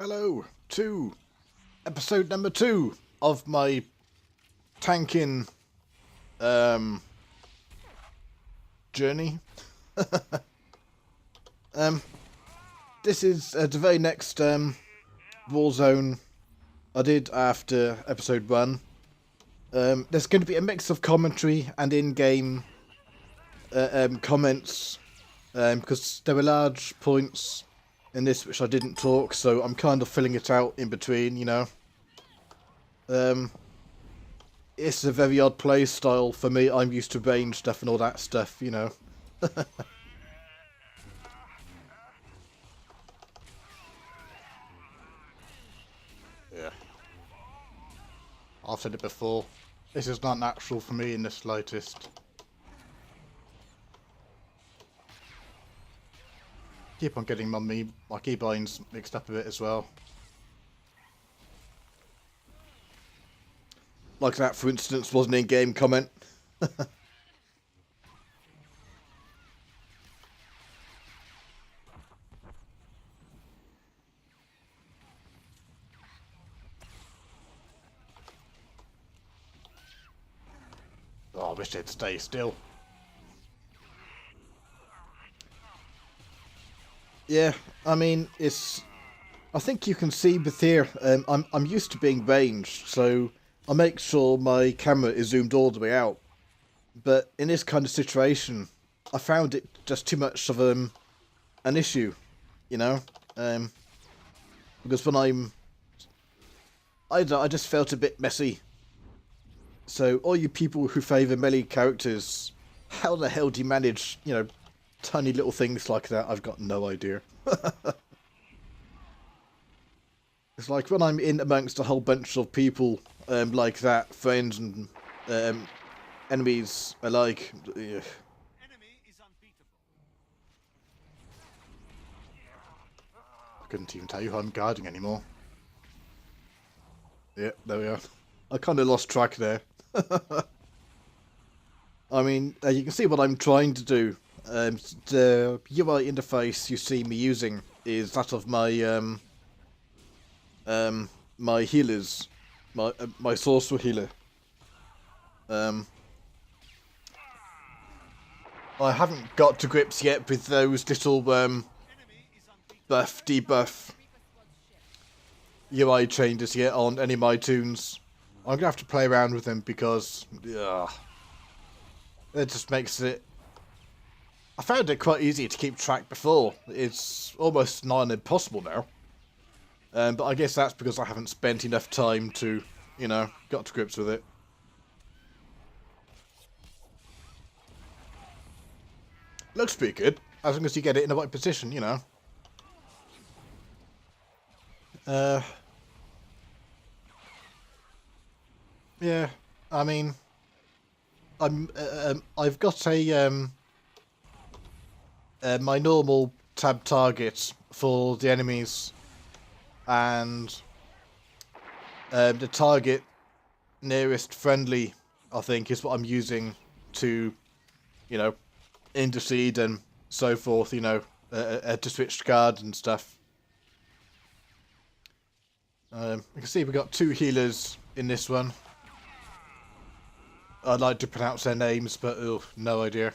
Hello to episode number 2 of my tanking journey. This is the very next Warzone I did after episode 1. There's going to be a mix of commentary and in-game comments because there were large points in this which I didn't talk, so I'm kind of filling it out in between, you know. It's a very odd play style for me. I'm used to range stuff and all that stuff, you know. Yeah. I've said it before. This is not natural for me in the slightest. Keep on getting my keybinds mixed up a bit as well. Like that, for instance, was an in-game comment. Oh, I wish they'd stay still. Yeah, I mean, I think you can see with here, I'm used to being ranged, so I make sure my camera is zoomed all the way out. But in this kind of situation, I found it just too much of an issue, you know? Because when I just felt a bit messy. So all you people who favour melee characters, how the hell do you manage, you know, tiny little things like that? I've got no idea. It's like when I'm in amongst a whole bunch of people like that, friends and enemies alike. Ugh. Enemy is unbeatable. I couldn't even tell you how I'm guarding anymore. Yeah, there we are. I kind of lost track there. I mean, you can see what I'm trying to do. The UI interface you see me using is that of my my healers, my sorcerer healer. I haven't got to grips yet with those little buff debuff UI changes yet on any of my tunes. I'm gonna have to play around with them because it just makes it. I found it quite easy to keep track before. It's almost nigh impossible now. But I guess that's because I haven't spent enough time to, you know, got to grips with it. Looks pretty good, as long as you get it in the right position, you know. Yeah, I mean, I've got my normal tab target for the enemies, and the target nearest friendly, I think, is what I'm using to, you know, intercede and so forth, you know, to switch guard and stuff. You can see we've got 2 healers in this one. I'd like to pronounce their names, but no idea.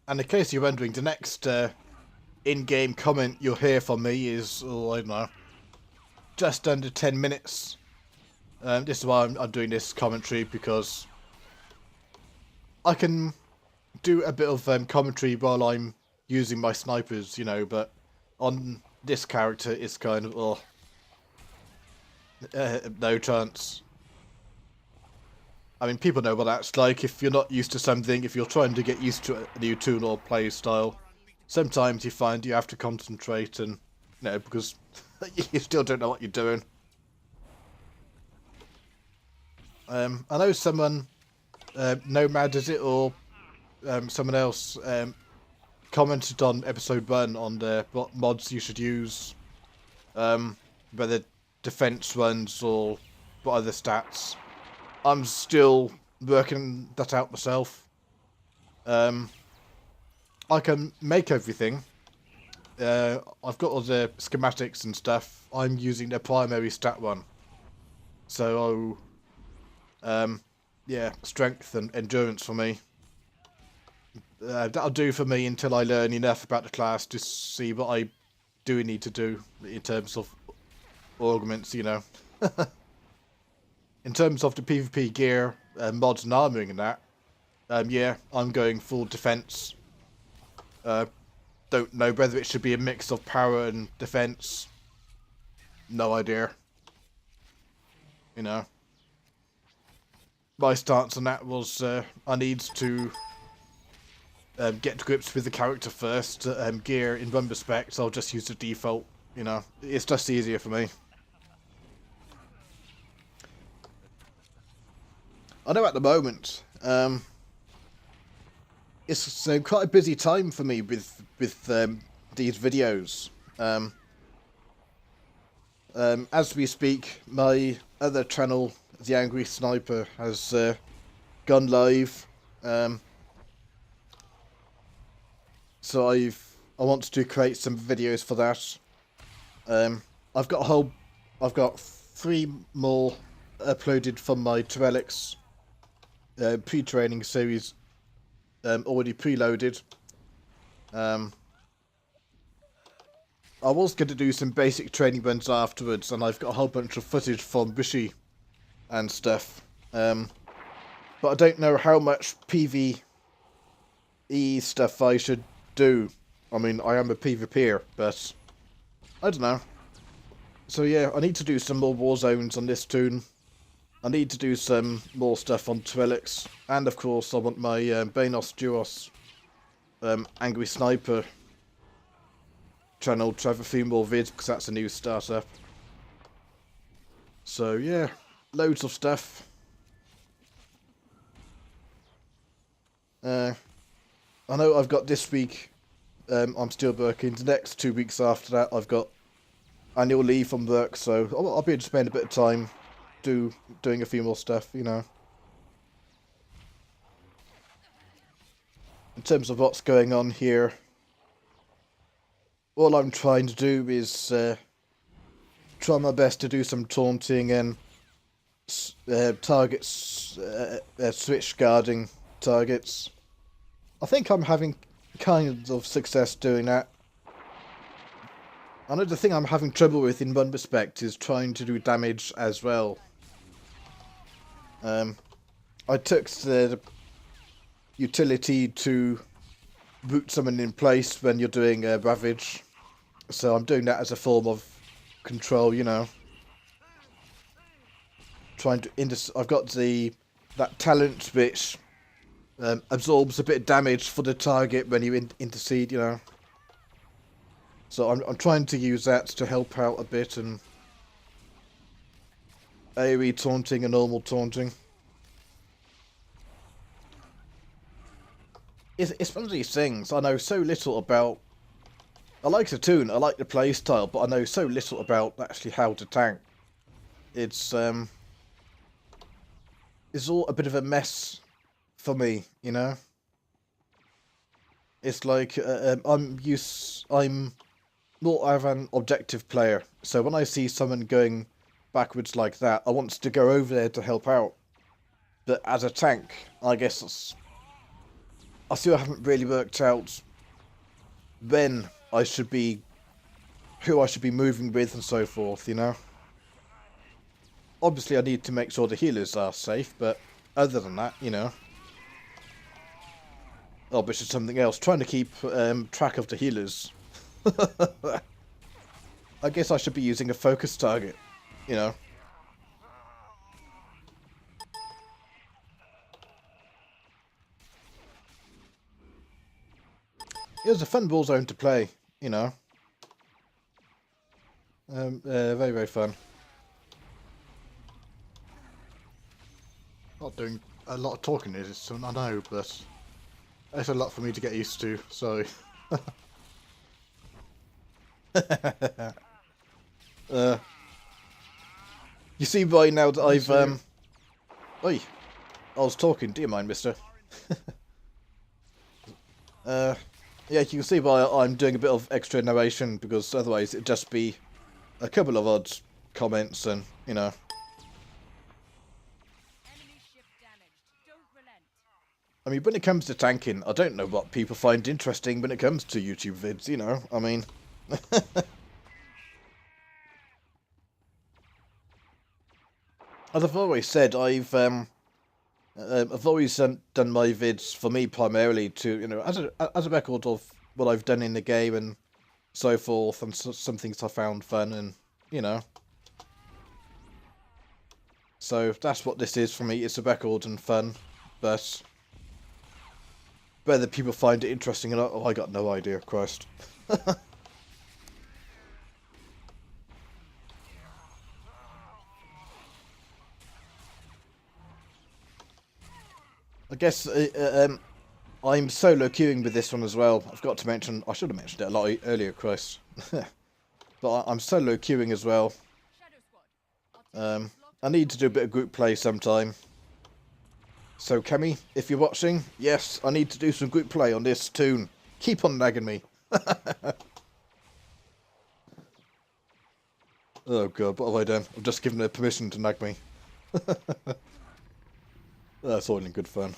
And in case you're wondering, the next in-game comment you'll hear from me is, I don't know, just under 10 minutes. This is why I'm doing this commentary, because I can do a bit of commentary while I'm using my snipers, you know, but on this character it's kind of, no chance. I mean, people know what that's like. If you're not used to something, if you're trying to get used to a new tune or play style, sometimes you find you have to concentrate and, you know, because you still don't know what you're doing. I know someone, Nomad is it, or someone else, commented on episode 1 on what mods you should use, whether defense ones or what other stats. I'm still working that out myself. I can make everything. I've got all the schematics and stuff. I'm using the primary stat one. So, yeah, strength and endurance for me. That'll do for me until I learn enough about the class to see what I do need to do in terms of augments, you know. In terms of the PvP gear, mods and armoring and that, yeah, I'm going full defense. Don't know whether it should be a mix of power and defense. No idea. You know. My stance on that was I need to get to grips with the character first. Gear, in one respect, I'll just use the default. You know, it's just easier for me. I know at the moment, it's quite a busy time for me with these videos. As we speak, my other channel, The Angry Sniper, has gone live. So I want to create some videos for that. I've got 3 more uploaded from my Trellix pre-training series, already preloaded. I was going to do some basic training runs afterwards, and I've got a whole bunch of footage from Bushi and stuff. But I don't know how much PvE stuff I should do. I mean, I am a PvPer, but I don't know. So yeah, I need to do some more war zones on this toon. I need to do some more stuff on Trellix, and of course I want my Banos Duos Angry Sniper channel to have a few more vids, because that's a new startup. So yeah, loads of stuff. I know I've got this week, I'm still working. The next 2 weeks after that I've got annual leave from work, so I'll be able to spend a bit of time doing a few more stuff, you know. In terms of what's going on here, all I'm trying to do is try my best to do some taunting and targets, switch guarding targets. I think I'm having kind of success doing that. I know the thing I'm having trouble with in one respect is trying to do damage as well. I took the utility to root someone in place when you're doing a ravage, so I'm doing that as a form of control, you know. Trying to I've got that talent which absorbs a bit of damage for the target when you intercede, you know. So I'm trying to use that to help out a bit, and AoE taunting and normal taunting. It's one of these things, I know so little about. I like the toon, I like the playstyle, but I know so little about actually how to tank. It's all a bit of a mess for me, you know. It's like I'm more of an objective player, so when I see someone going backwards like that, I want to go over there to help out. But as a tank, I guess I still haven't really worked out when I should be, who I should be moving with and so forth, you know. Obviously I need to make sure the healers are safe, but other than that, you know. Oh, but it's something else. Trying to keep track of the healers. I guess I should be using a focus target, you know. It was a fun ball zone to play, you know. Very, very fun. Not doing a lot of talking is something I know, but it's a lot for me to get used to, so. You see by now that I've Oi, I was talking, do you mind, mister? Yeah, you can see why I'm doing a bit of extra narration, because otherwise it'd just be a couple of odd comments and, you know. Enemy ship damaged. Don't relent. I mean, when it comes to tanking, I don't know what people find interesting when it comes to YouTube vids, you know. I mean... As I've always said, I've always done my vids for me primarily to, you know, as a record of what I've done in the game and so forth, and some things I found fun, and, you know. So that's what this is for me. It's a record and fun, but whether people find it interesting or not, oh, I got no idea. Christ. I guess I'm solo queuing with this one as well. I've got to mention, I should have mentioned it a lot earlier, Chris. But I'm solo queuing as well. Shadow squad. I need to do a bit of group play sometime. So Kemi, if you're watching, yes, I need to do some group play on this tune. Keep on nagging me. Oh god, what have I done? I've just given her permission to nag me. That's all in good fun. Is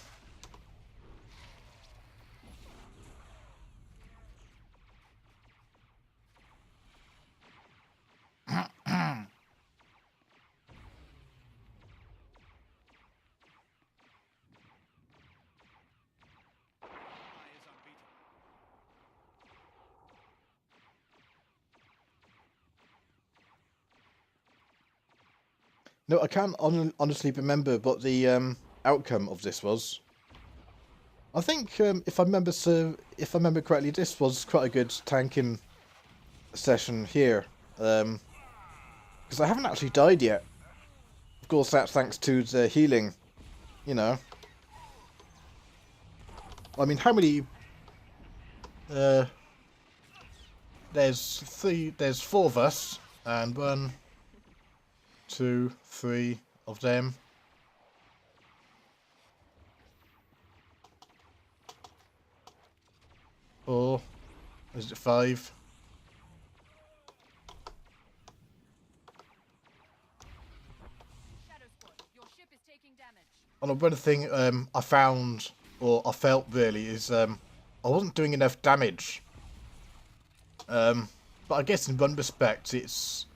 unbeatable. No, I can't honestly remember what the outcome of this was. I think if I remember correctly, this was quite a good tanking session here. Because I haven't actually died yet. Of course, that's thanks to the healing, you know. I mean, how many? There's 4 of us, and 1, 2, 3 of them. Or is it 5? Shadow squad. Your ship is taking damage. And one thing I found, or I felt really, is I wasn't doing enough damage. But I guess in one respect, it's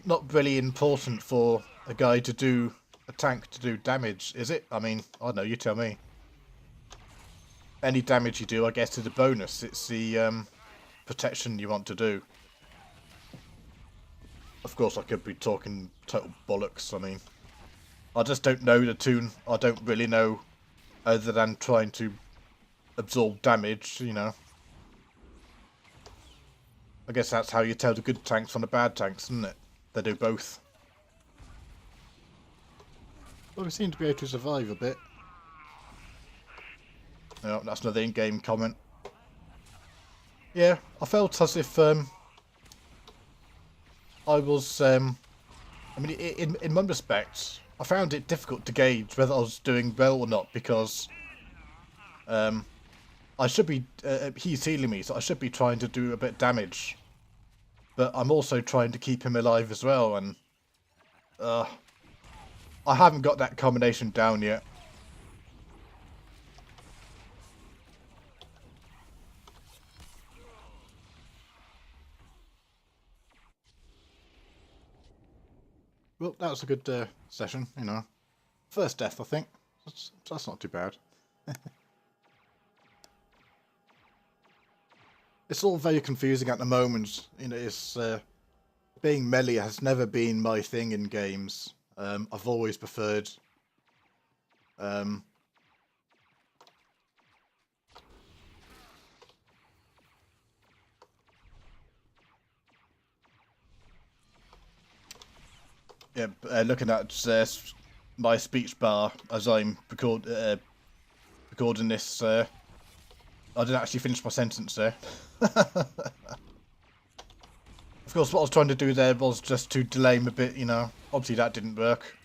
not really important for a tank to do damage, is it? I mean, I don't know, you tell me. Any damage you do, I guess, is a bonus. It's the protection you want to do. Of course, I could be talking total bollocks. I mean, I just don't know the tune. I don't really know, other than trying to absorb damage, you know. I guess that's how you tell the good tanks from the bad tanks, isn't it? They do both. Well, we seem to be able to survive a bit. No, that's another in-game comment. Yeah, I felt as if I was. I mean, in one respect, I found it difficult to gauge whether I was doing well or not, because I should be. He's healing me, so I should be trying to do a bit of damage. But I'm also trying to keep him alive as well, and I haven't got that combination down yet. Well, that was a good session, you know. First death, I think. That's not too bad. It's all very confusing at the moment. You know, it's being melee has never been my thing in games. I've always preferred yeah, looking at my speech bar as I'm recording this. I didn't actually finish my sentence there. Of course, what I was trying to do there was just to delay him a bit, you know. Obviously, that didn't work.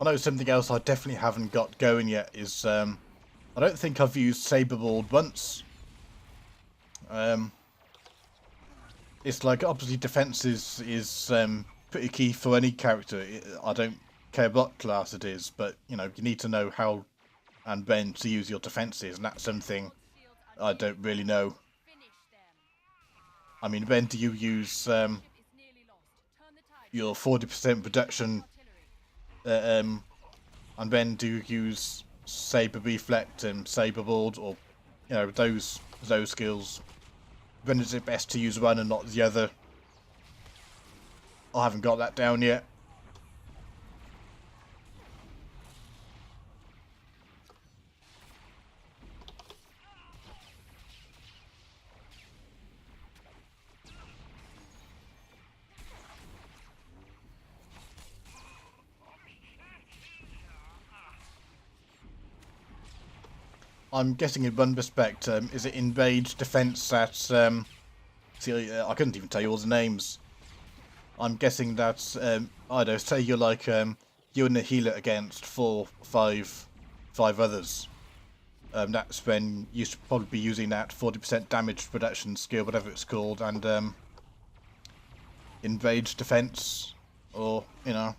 I know something else I definitely haven't got going yet is, I don't think I've used Saberboard once. It's like, obviously defense is pretty key for any character. I don't care what class it is, but, you know, you need to know how and when to use your defenses, and that's something I don't really know. Finish them. I mean, when do you use Ship is nearly lost. Turn the tide. your 40% reduction, Artillery. and when do you use Saber Reflect and Saberboard, or, you know, those skills? When is it best to use one and not the other? I haven't got that down yet. I'm guessing in one respect, is it invade defense that, see, I couldn't even tell you all the names. I'm guessing that, I don't know, say you're like, you're in a healer against five others. That's when you should probably be using that 40% damage reduction skill, whatever it's called, and, invade defense, or, you know.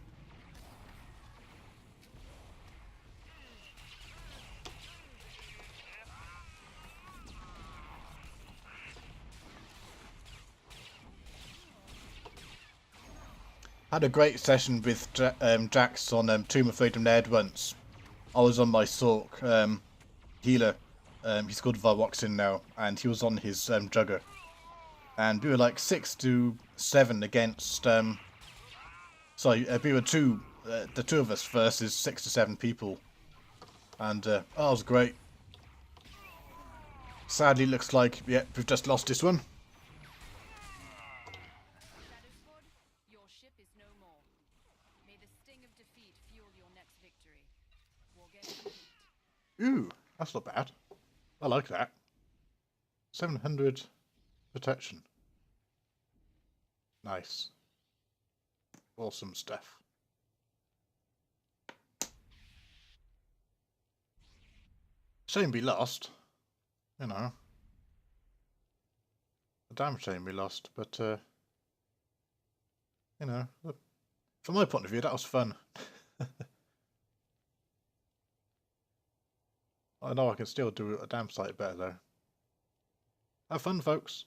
Had a great session with Jax on Tomb of Freedom Ned once. I was on my Sork healer. He's called Varroxin now, and he was on his Jugger. And we were like 6 to 7 against. Sorry, we were the two of us versus 6 to 7 people, and oh, it was great. Sadly, looks like we've just lost this one. Shadow Squad, your ship is no more. May the sting of defeat fuel your next victory. War game complete. Ooh, that's not bad. I like that. 700 protection. Nice. Awesome stuff. Shame we lost. You know. A damn shame we lost, but, you know, from my point of view, that was fun. I know I can still do a damn sight better, though. Have fun, folks.